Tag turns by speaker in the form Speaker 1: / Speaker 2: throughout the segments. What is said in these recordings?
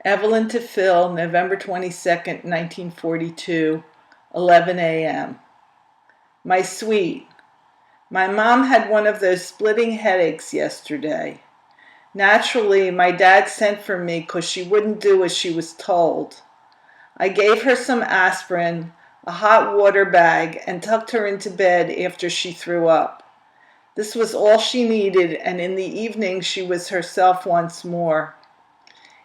Speaker 1: Evelyn to Phil, November 22nd, 1942, 11 a.m. My sweet, my mom had one of those splitting headaches yesterday. Naturally, my dad sent for me because she wouldn't do as she was told. I gave her some aspirin, a hot water bag, and tucked her into bed after she threw up. This was all she needed, and in the evening she was herself once more.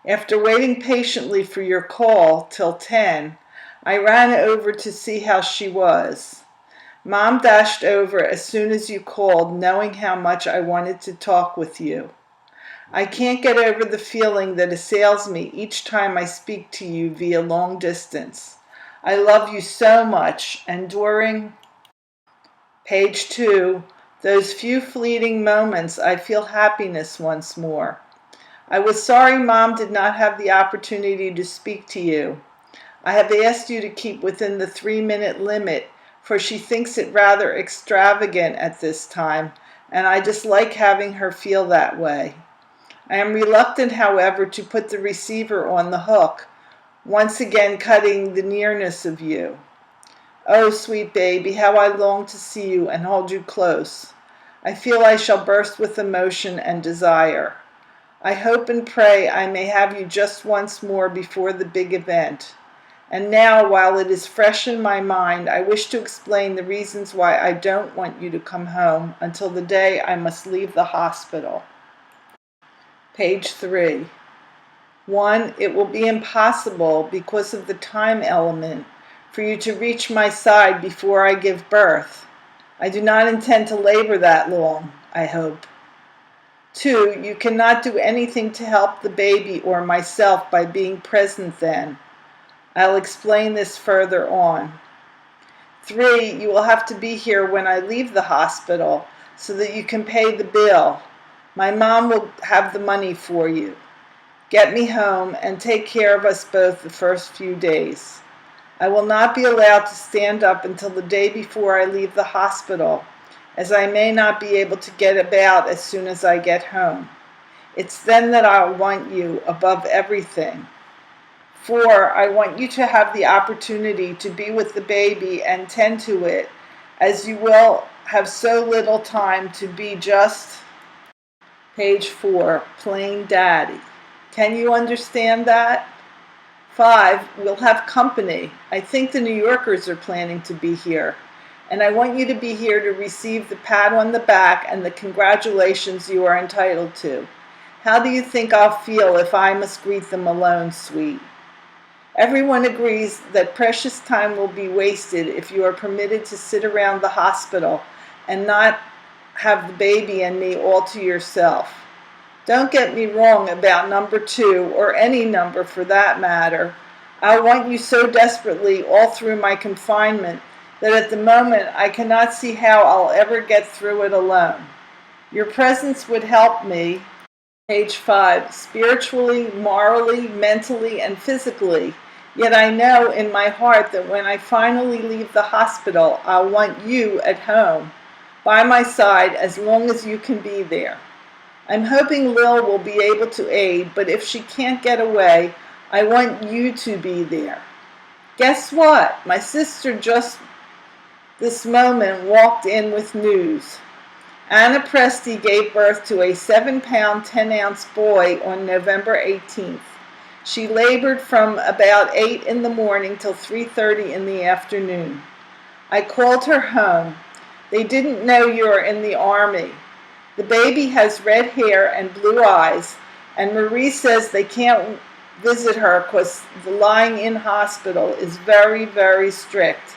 Speaker 1: After waiting patiently for your call till 10, I ran over to see how she was. Mom dashed over as soon as you called, knowing how much I wanted to talk with you. I can't get over the feeling that assails me each time I speak to you via long distance. I love you so much, and during page 2, those few fleeting moments, I feel happiness once more. I was sorry Mom did not have the opportunity to speak to you. I have asked you to keep within the 3-minute limit, for she thinks it rather extravagant at this time, and I dislike having her feel that way. I am reluctant, however, to put the receiver on the hook, once again cutting the nearness of you. Oh, sweet baby, how I long to see you and hold you close. I feel I shall burst with emotion and desire. I hope and pray I may have you just once more before the big event. And now, while it is fresh in my mind, I wish to explain the reasons why I don't want you to come home until the day I must leave the hospital. Page 3. 1. It will be impossible, because of the time element, for you to reach my side before I give birth. I do not intend to labor that long, I hope. 2. You cannot do anything to help the baby or myself by being present then. I'll explain this further on. 3. You will have to be here when I leave the hospital so that you can pay the bill. My mom will have the money for you. Get me home and take care of us both the first few days. I will not be allowed to stand up until the day before I leave the hospital, as I may not be able to get about as soon as I get home. It's then that I'll want you above everything. 4. I want you to have the opportunity to be with the baby and tend to it, as you will have so little time to be just, page 4, plain daddy. Can you understand that? 5. We'll have company. I think the New Yorkers are planning to be here. And I want you to be here to receive the pat on the back and the congratulations you are entitled to. How do you think I'll feel if I must greet them alone, sweet? Everyone agrees that precious time will be wasted if you are permitted to sit around the hospital and not have the baby and me all to yourself. Don't get me wrong about number 2, or any number for that matter. I want you so desperately all through my confinement that at the moment I cannot see how I'll ever get through it alone. Your presence would help me, page 5, spiritually, morally, mentally, and physically. Yet I know in my heart that when I finally leave the hospital, I'll want you at home, by my side, as long as you can be there. I'm hoping Lil will be able to aid, but if she can't get away, I want you to be there. Guess what? My sister just this moment walked in with news. Anna Presti gave birth to a 7-pound, 10-ounce boy on November 18th. She labored from about 8 in the morning till 3:30 in the afternoon. I called her home. They didn't know you were in the Army. The baby has red hair and blue eyes, and Marie says they can't visit her because the lying-in hospital is very, very strict.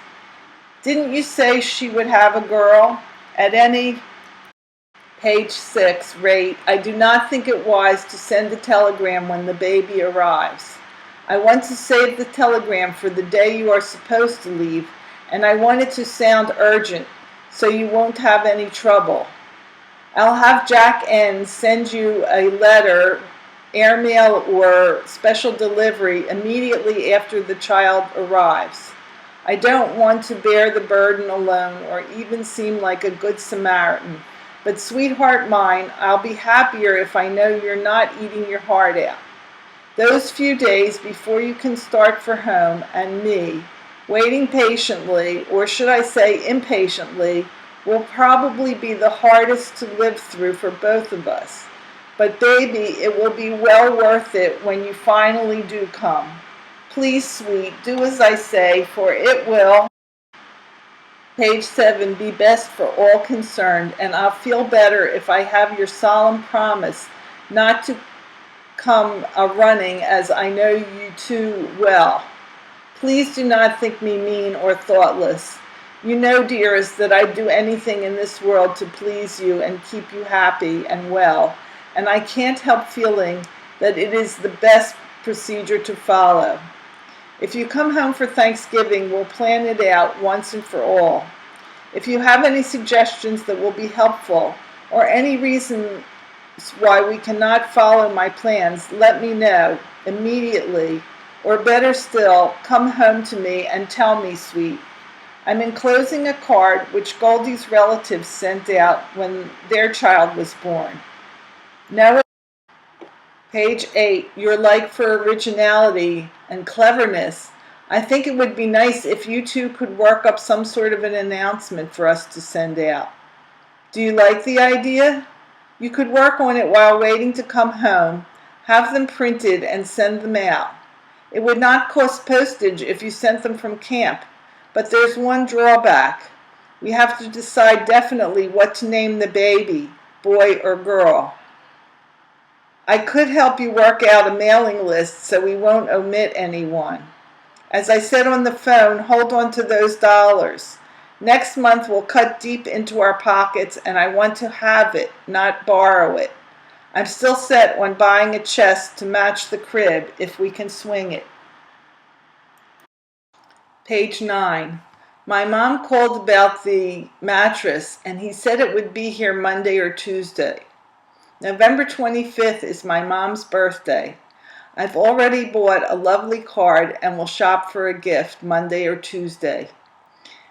Speaker 1: Didn't you say she would have a girl? At any, page 6, rate, I do not think it wise to send a telegram when the baby arrives. I want to save the telegram for the day you are supposed to leave, and I want it to sound urgent so you won't have any trouble. I'll have Jack N. send you a letter, airmail or special delivery immediately after the child arrives. I don't want to bear the burden alone or even seem like a good Samaritan. But sweetheart mine, I'll be happier if I know you're not eating your heart out. Those few days before you can start for home and me, waiting patiently, or should I say impatiently, will probably be the hardest to live through for both of us. But baby, it will be well worth it when you finally do come. Please, sweet, do as I say, for it will, page 7, be best for all concerned, and I'll feel better if I have your solemn promise not to come a-running, as I know you too well. Please do not think me mean or thoughtless. You know, dearest, that I'd do anything in this world to please you and keep you happy and well, and I can't help feeling that it is the best procedure to follow. If you come home for Thanksgiving, we'll plan it out once and for all. If you have any suggestions that will be helpful, or any reason why we cannot follow my plans, let me know immediately, or better still, come home to me and tell me, sweet. I'm enclosing a card which Goldie's relatives sent out when their child was born. Now, page 8, your like for originality and cleverness. I think it would be nice if you two could work up some sort of an announcement for us to send out. Do you like the idea? You could work on it while waiting to come home, have them printed and send them out. It would not cost postage if you sent them from camp, but there's one drawback. We have to decide definitely what to name the baby, boy or girl. I could help you work out a mailing list so we won't omit anyone. As I said on the phone, hold on to those dollars. Next month we'll cut deep into our pockets, and I want to have it, not borrow it. I'm still set on buying a chest to match the crib if we can swing it. Page 9. My mom called about the mattress, and he said it would be here Monday or Tuesday. November 25th is my mom's birthday. I've already bought a lovely card and will shop for a gift Monday or Tuesday.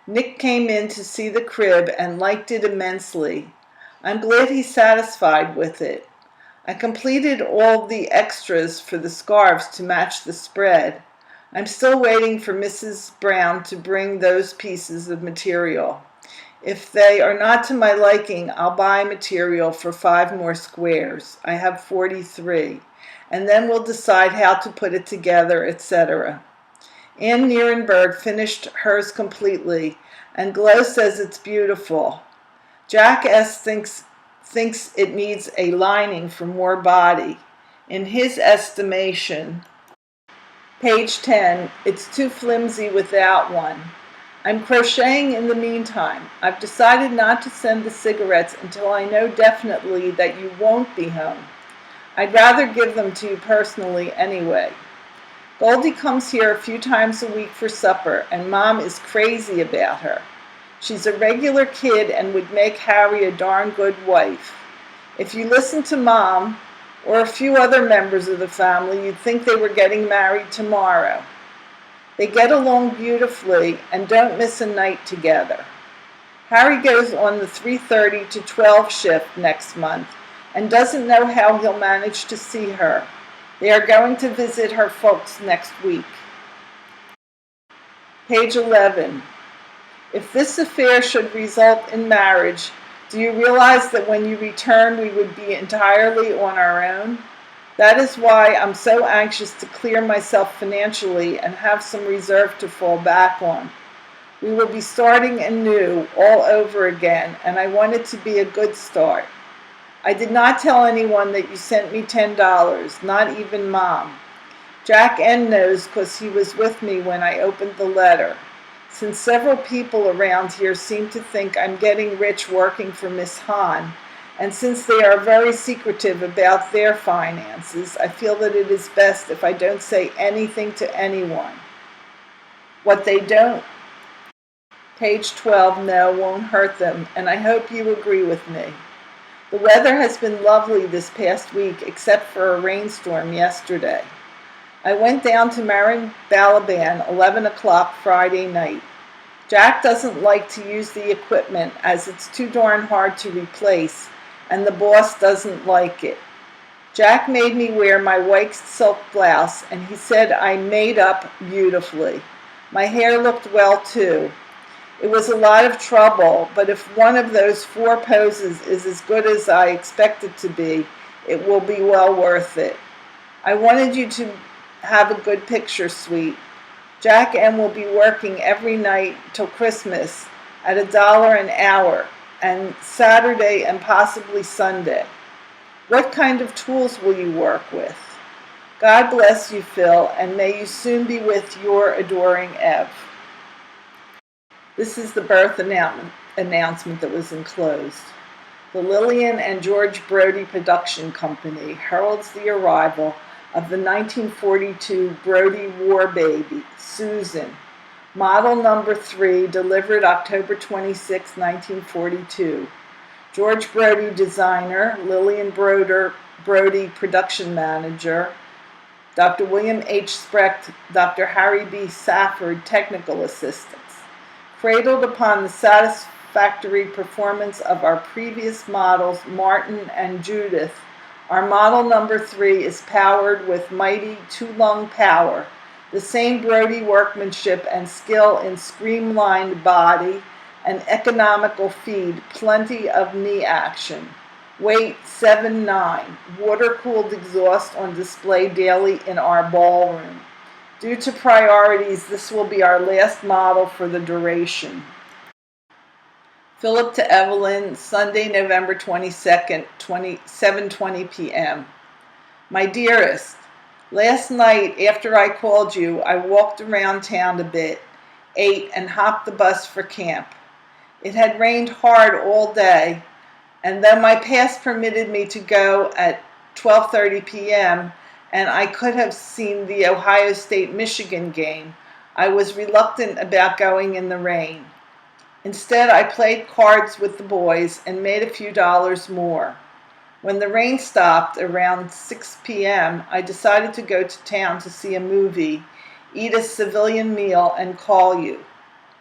Speaker 1: Nick came in to see the crib and liked it immensely. I'm glad he's satisfied with it. I completed all the extras for the scarves to match the spread. I'm still waiting for Mrs. Brown to bring those pieces of material. If they are not to my liking, I'll buy material for 5 more squares. I have 43. And then we'll decide how to put it together, etc. Ann Nierenberg finished hers completely, and Glow says it's beautiful. Jack S. thinks it needs a lining for more body. In his estimation, page 10, it's too flimsy without one. I'm crocheting in the meantime. I've decided not to send the cigarettes until I know definitely that you won't be home. I'd rather give them to you personally anyway. Goldie comes here a few times a week for supper, and Mom is crazy about her. She's a regular kid and would make Harry a darn good wife. If you listen to Mom, or a few other members of the family, you'd think they were getting married tomorrow. They get along beautifully and don't miss a night together. Harry goes on the 3:30 to 12 shift next month and doesn't know how he'll manage to see her. They are going to visit her folks next week. Page 11. If this affair should result in marriage, do you realize that when you return we would be entirely on our own? That is why I'm so anxious to clear myself financially and have some reserve to fall back on. We will be starting anew all over again, and I want it to be a good start. I did not tell anyone that you sent me $10, not even Mom. Jack N. knows because he was with me when I opened the letter. Since several people around here seem to think I'm getting rich working for Miss Hahn, and since they are very secretive about their finances, I feel that it is best if I don't say anything to anyone. What they don't, page 12, know won't hurt them, and I hope you agree with me. The weather has been lovely this past week, except for a rainstorm yesterday. I went down to Marin Balaban 11 o'clock Friday night. Jack doesn't like to use the equipment as it's too darn hard to replace, and the boss doesn't like it. Jack made me wear my white silk blouse, and he said I made up beautifully. My hair looked well, too. It was a lot of trouble, but if one of those 4 poses is as good as I expect it to be, it will be well worth it. I wanted you to have a good picture, sweet. Jack M will be working every night till Christmas at $1 an hour, and Saturday and possibly Sunday. What kind of tools will you work with? God bless you, Phil, and may you soon be with your adoring Ev. This is the birth announcement that was enclosed. The Lillian and George Brody Production Company heralds the arrival of the 1942 Brody war baby, Susan, model number 3, delivered October 26, 1942. George Brody designer, Lillian Brody production manager, Dr. William H. Sprecht, Dr. Harry B. Safford technical assistants. Cradled upon the satisfactory performance of our previous models, Martin and Judith, our model number 3 is powered with mighty 2-lung power, the same Brody workmanship and skill in streamlined body and economical feed, plenty of knee action. Weight 7'9", water-cooled exhaust on display daily in our ballroom. Due to priorities, this will be our last model for the duration. Philip to Evelyn, Sunday, November 22nd, 7:20 p.m. My dearest, last night after I called you, I walked around town a bit, ate, and hopped the bus for camp. It had rained hard all day, and though my pass permitted me to go at 12:30 p.m., and I could have seen the Ohio State-Michigan game, I was reluctant about going in the rain. Instead, I played cards with the boys and made a few dollars more. When the rain stopped around 6 p.m., I decided to go to town to see a movie, eat a civilian meal, and call you.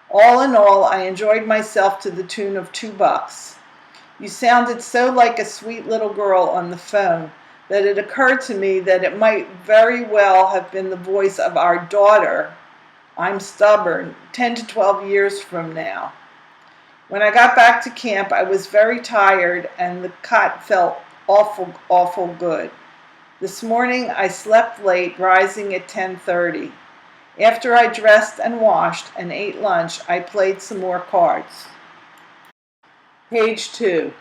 Speaker 1: All in all, I enjoyed myself to the tune of $2. You sounded so like a sweet little girl on the phone that it occurred to me that it might very well have been the voice of our daughter, I'm stubborn, 10 to 12 years from now. When I got back to camp, I was very tired and the cot felt awful good. This morning I slept late, rising at 10:30. After I dressed and washed and ate lunch, I played some more cards. Page 2.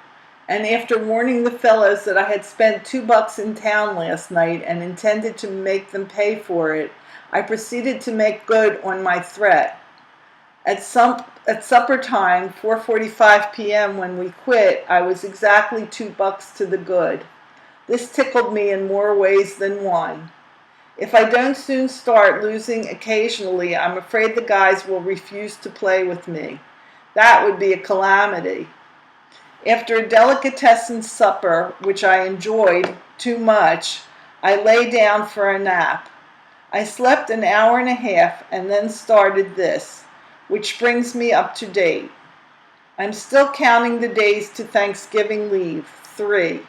Speaker 1: And after warning the fellows that I had spent $2 in town last night and intended to make them pay for it, I proceeded to make good on my threat. At supper time, 4:45 p.m., when we quit, I was exactly $2 to the good. This tickled me in more ways than one. If I don't soon start losing occasionally, I'm afraid the guys will refuse to play with me. That would be a calamity. After a delicatessen supper, which I enjoyed too much, I lay down for a nap. I slept an hour and a half and then started this, which brings me up to date. I'm still counting the days to Thanksgiving leave, 3.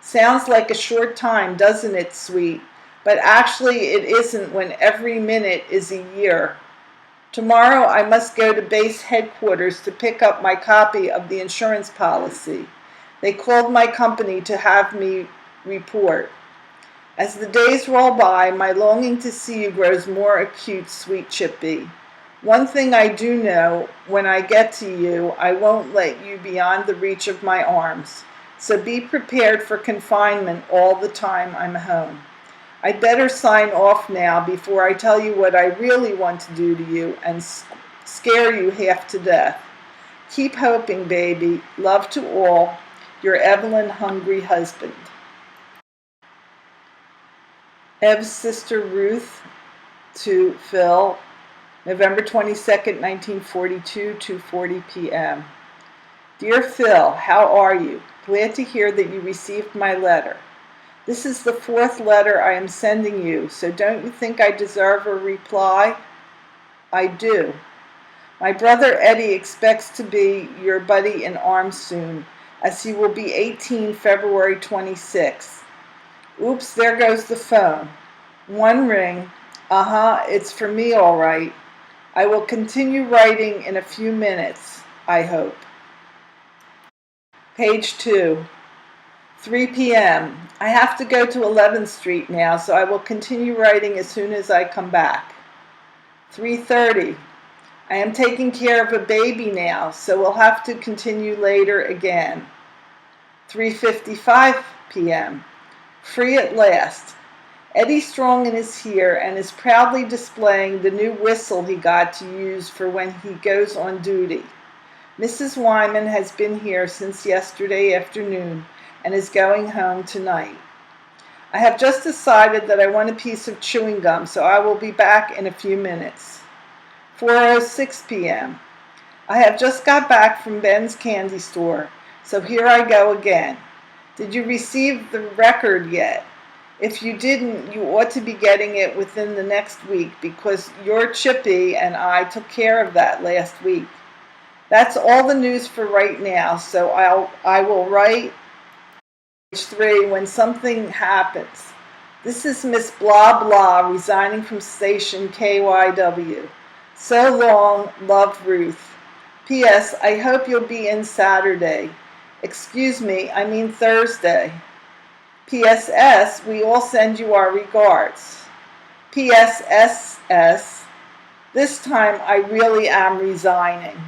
Speaker 1: Sounds like a short time, doesn't it, sweet? But actually it isn't when every minute is a year. Tomorrow I must go to base headquarters to pick up my copy of the insurance policy. They called my company to have me report. As the days roll by, my longing to see you grows more acute, sweet Chippy. One thing I do know, when I get to you, I won't let you beyond the reach of my arms. So be prepared for confinement all the time I'm home. I'd better sign off now before I tell you what I really want to do to you and scare you half to death. Keep hoping, baby. Love to all. Your Evelyn hungry husband. Ev's sister Ruth to Phil, November 22nd, 1942, 2:40 p.m. Dear Phil, how are you? Glad to hear that you received my letter. This is the 4th letter I am sending you, so don't you think I deserve a reply? I do. My brother Eddie expects to be your buddy in arms soon, as he will be 18 February 26th. Oops, there goes the phone. One ring. It's for me all right. I will continue writing in a few minutes, I hope. Page 2. 3 p.m. I have to go to 11th Street now, so I will continue writing as soon as I come back. 3:30. I am taking care of a baby now, so we'll have to continue later again. 3:55 p.m. Free at last. Eddie Strongen is here and is proudly displaying the new whistle he got to use for when he goes on duty. Mrs. Wyman has been here since yesterday afternoon and is going home tonight. I have just decided that I want a piece of chewing gum, so I will be back in a few minutes. 4:06 p.m. I have just got back from Ben's candy store, so here I go again. Did you receive the record yet? If you didn't, you ought to be getting it within the next week because your Chippy and I took care of that last week. That's all the news for right now, so I will write page 3 when something happens. This is Miss Blah Blah resigning from station KYW. So long, love, Ruth. P.S. I hope you'll be in Saturday. Excuse me, I mean Thursday. P.S.S. We all send you our regards. P.S.S.S. This time I really am resigning.